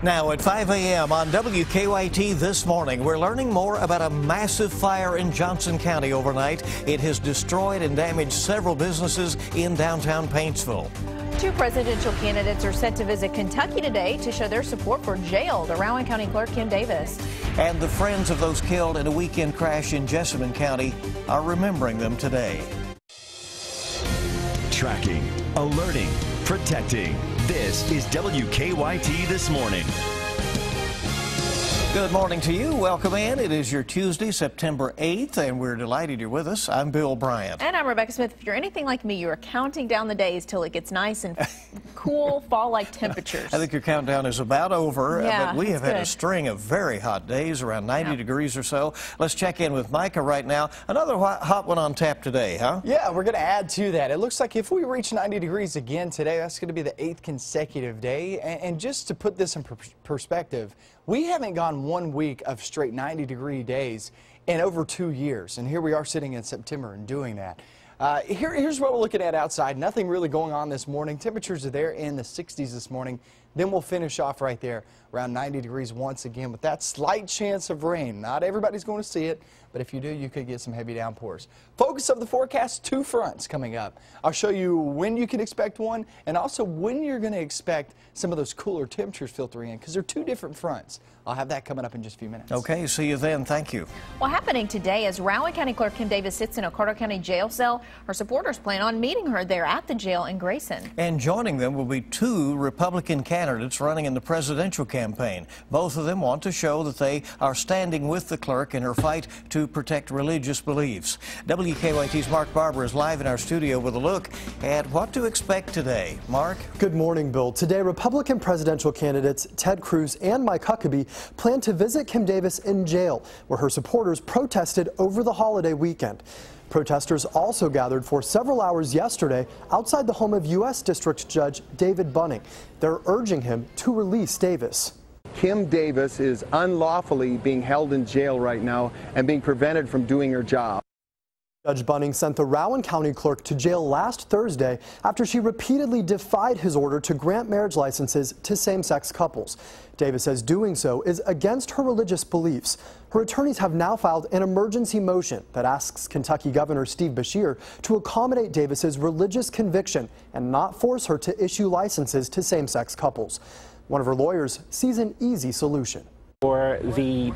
Now at 5 a.m. on WKYT this morning, we're learning more about a massive fire in Johnson County overnight. It has destroyed and damaged several businesses in downtown Paintsville. Two presidential candidates are set to visit Kentucky today to show their support for jailed Rowan County Clerk Kim Davis. And the friends of those killed in a weekend crash in Jessamine County are remembering them today. Tracking, alerting, protecting. This is WKYT This Morning. Good morning to you. Welcome in. It is your Tuesday, September 8th, and we're delighted you're with us. I'm Bill Bryant. And I'm Rebecca Smith. If you're anything like me, you are counting down the days till it gets nice and cool fall-like temperatures. I think your countdown is about over, yeah, but we have had a string of very hot days, around 90 degrees or so. Let's check in with Micah right now. Another hot one on tap today, huh? Yeah, we're going to add to that. It looks like if we reach 90 degrees again today, that's going to be the 8th consecutive day. And just to put this in perspective, we haven't gone 1 week of straight 90-degree days in over 2 years. And here we are sitting in September and doing that. Here's what we're looking at outside. Nothing really going on this morning. Temperatures are there in the 60s this morning. Then we'll finish off right there around 90 degrees once again with that slight chance of rain. Not everybody's going to see it, but if you do, you could get some heavy downpours. Focus of the forecast, 2 fronts coming up. I'll show you when you can expect one and also when you're going to expect some of those cooler temperatures filtering in, because they're 2 different fronts. I'll have that coming up in just a few minutes. Okay, see you then. Thank you. Well, happening today as Rowan County Clerk Kim Davis sits in a Carter County jail cell, her supporters plan on meeting her there at the jail in Grayson. And joining them will be 2 Republican candidates running in the presidential campaign. Both of them want to show that they are standing with the clerk in her fight to protect religious beliefs. WKYT's Mark Barber is live in our studio with a look at what to expect today. Mark? Good morning, Bill. Today, Republican presidential candidates Ted Cruz and Mike Huckabee plan to visit Kim Davis in jail, where her supporters protested over the holiday weekend. Protesters also gathered for several hours yesterday outside the home of U.S. District Judge David Bunning. They're urging him to release Davis. Kim Davis is unlawfully being held in jail right now and being prevented from doing her job. Judge Bunning sent the Rowan County clerk to jail last Thursday after she repeatedly defied his order to grant marriage licenses to same-sex couples. Davis says doing so is against her religious beliefs. Her attorneys have now filed an emergency motion that asks Kentucky Governor Steve Beshear to accommodate Davis's religious conviction and not force her to issue licenses to same-sex couples. One of her lawyers sees an easy solution. For the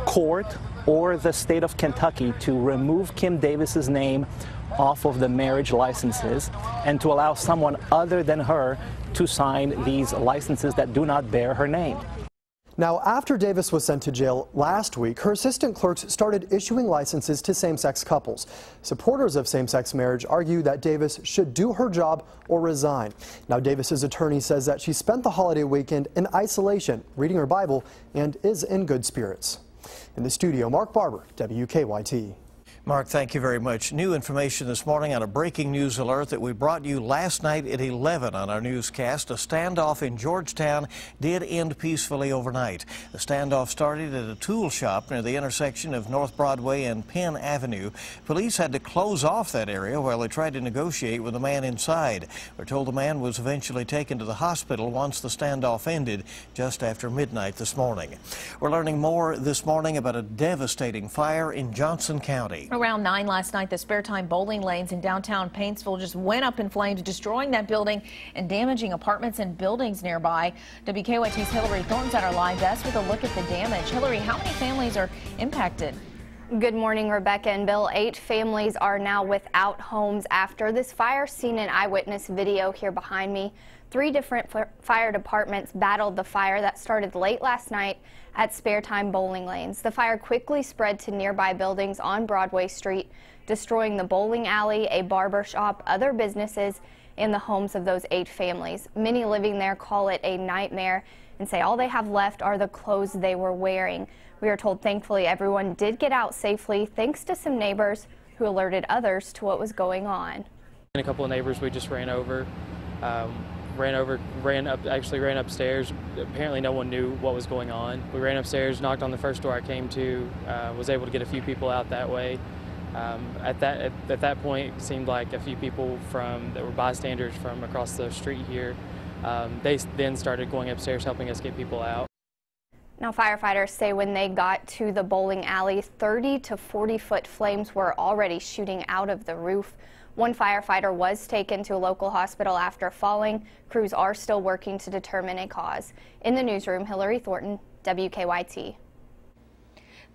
court or the state of Kentucky to remove Kim Davis's name off of the marriage licenses and to allow someone other than her to sign these licenses that do not bear her name. Now, after Davis was sent to jail last week, her assistant clerks started issuing licenses to same-sex couples. Supporters of same-sex marriage argue that Davis should do her job or resign. Now, Davis's attorney says that she spent the holiday weekend in isolation, reading her Bible, and is in good spirits. In the studio, Mark Barber, WKYT. Mark, thank you very much. New information this morning on a breaking news alert that we brought you last night at 11 on our newscast. A standoff in Georgetown did end peacefully overnight. The standoff started at a tool shop near the intersection of North Broadway and Penn Avenue. Police had to close off that area while they tried to negotiate with the man inside. We're told the man was eventually taken to the hospital once the standoff ended just after midnight this morning. We're learning more this morning about a devastating fire in Johnson County. Around 9 last night, the spare time bowling lanes in downtown Paintsville just went up in flames, destroying that building and damaging apartments and buildings nearby. WKYT's Hillary Thornton's at our live desk with a look at the damage. Hillary, how many families are impacted? Good morning, Rebecca and Bill. 8 families are now without homes after this fire, seen in eyewitness video here behind me. 3 different fire departments battled the fire that started late last night at spare time bowling lanes. The fire quickly spread to nearby buildings on Broadway Street, destroying the bowling alley, a barber shop, other businesses, and the homes of those 8 families. Many living there call it a nightmare and say all they have left are the clothes they were wearing. We are told thankfully everyone did get out safely thanks to some neighbors who alerted others to what was going on. A couple of neighbors we just ran over. Ran upstairs. Apparently no one knew what was going on. We ran upstairs, knocked on the first door I came to, was able to get a few people out that way. At that point, it seemed like a few people that were bystanders from across the street here They then started going upstairs helping us get people out. Now, firefighters say when they got to the bowling alley, 30 to 40-foot flames were already shooting out of the roof. One firefighter was taken to a local hospital after falling. Crews are still working to determine a cause. In the newsroom, Hillary Thornton, WKYT.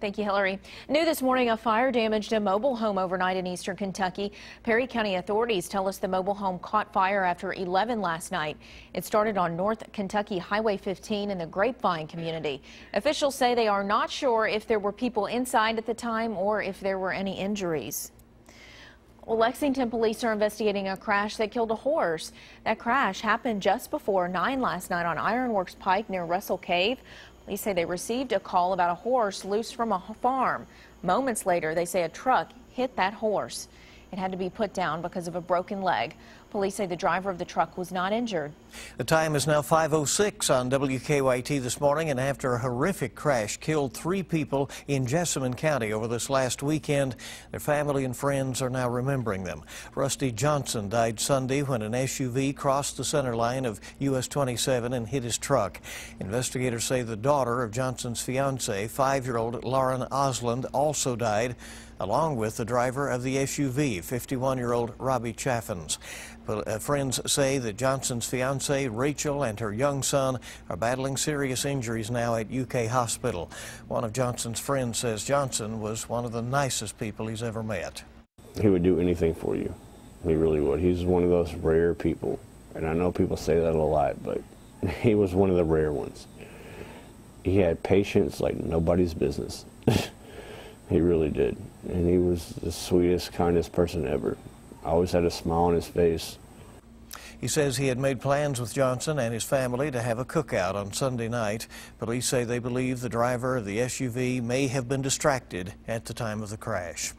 Thank you, Hillary. New this morning, a fire damaged a mobile home overnight in eastern Kentucky. Perry County authorities tell us the mobile home caught fire after 11 last night. It started on North Kentucky Highway 15 in the Grapevine community. Officials say they are not sure if there were people inside at the time or if there were any injuries. Well, Lexington police are investigating a crash that killed a horse. That crash happened just before 9 last night on Ironworks Pike near Russell Cave. Police say they received a call about a horse loose from a farm. Moments later, they say a truck hit that horse. It had to be put down because of a broken leg. Police say the driver of the truck was not injured. The time is now 5:06 on WKYT this morning, and after a horrific crash killed 3 people in Jessamine County over this last weekend, their family and friends are now remembering them. Rusty Johnson died Sunday when an SUV crossed the center line of US 27 and hit his truck. Investigators say the daughter of Johnson's fiancée, 5-year-old Lauren Osland, also died, along with the driver of the SUV, 51-year-old Robbie Chaffins. Friends say that Johnson's fiancée, Rachel, and her young son are battling serious injuries now at UK Hospital. One of Johnson's friends says Johnson was one of the nicest people he's ever met. He would do anything for you. He really would. He's one of those rare people. And I know people say that a lot, but he was one of the rare ones. He had patience like nobody's business. He really did. And he was the sweetest, kindest person ever. Always had a smile on his face. He says he had made plans with Johnson and his family to have a cookout on Sunday night. Police say they believe the driver of the SUV may have been distracted at the time of the crash.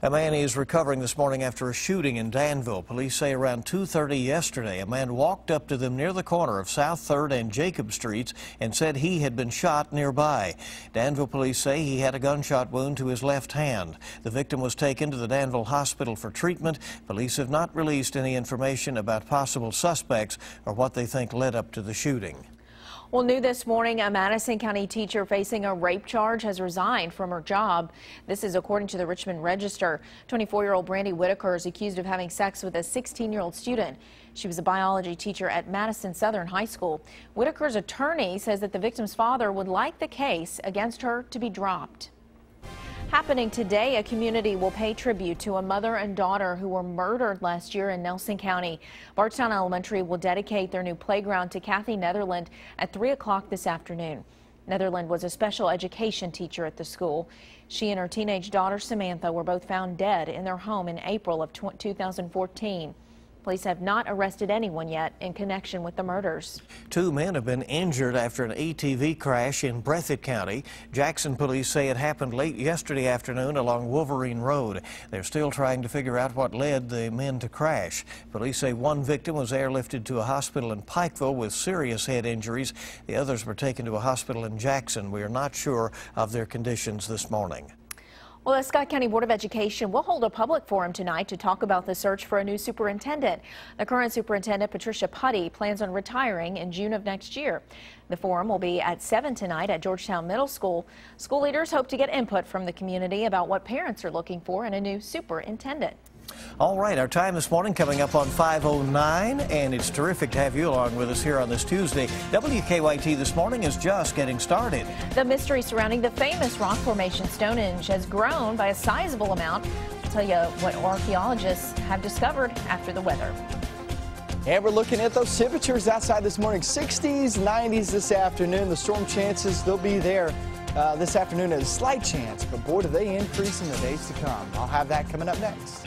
A man is recovering this morning after a shooting in Danville. Police say around 2:30 yesterday, a man walked up to them near the corner of South 3rd and Jacob Streets and said he had been shot nearby. Danville police say he had a gunshot wound to his left hand. The victim was taken to the Danville hospital for treatment. Police have not released any information about possible suspects or what they think led up to the shooting. Well, new this morning, a Madison County teacher facing a rape charge has resigned from her job. This is according to the Richmond Register. 24-year-old Brandy Whitaker is accused of having sex with a 16-year-old student. She was a biology teacher at Madison Southern High School. Whitaker's attorney says that the victim's father would like the case against her to be dropped. Happening today, a community will pay tribute to a mother and daughter who were murdered last year in Nelson County. Bardstown Elementary will dedicate their new playground to Kathy Netherland at 3 o'clock this afternoon. Netherland was a special education teacher at the school. She and her teenage daughter Samantha were both found dead in their home in April of 2014. Police have not arrested anyone yet in connection with the murders. 2 men have been injured after an ATV crash in Breathitt County. Jackson police say it happened late yesterday afternoon along Wolverine Road. They're still trying to figure out what led the men to crash. Police say one victim was airlifted to a hospital in Pikeville with serious head injuries. The others were taken to a hospital in Jackson. We are not sure of their conditions this morning. Well, the Scott County Board of Education will hold a public forum tonight to talk about the search for a new superintendent. The current superintendent, Patricia Putty, plans on retiring in June of next year. The forum will be at 7 tonight at Georgetown Middle School. School leaders hope to get input from the community about what parents are looking for in a new superintendent. All right, our time this morning coming up on 5:09, and it's terrific to have you along with us here on this Tuesday. WKYT This Morning is just getting started. The mystery surrounding the famous rock formation Stonehenge has grown by a sizable amount. I'll tell you what archaeologists have discovered after the weather. And we're looking at those temperatures outside this morning. 60s, 90s this afternoon. The storm chances, they'll be there this afternoon at a slight chance, but boy, do they increase in the days to come. I'll have that coming up next.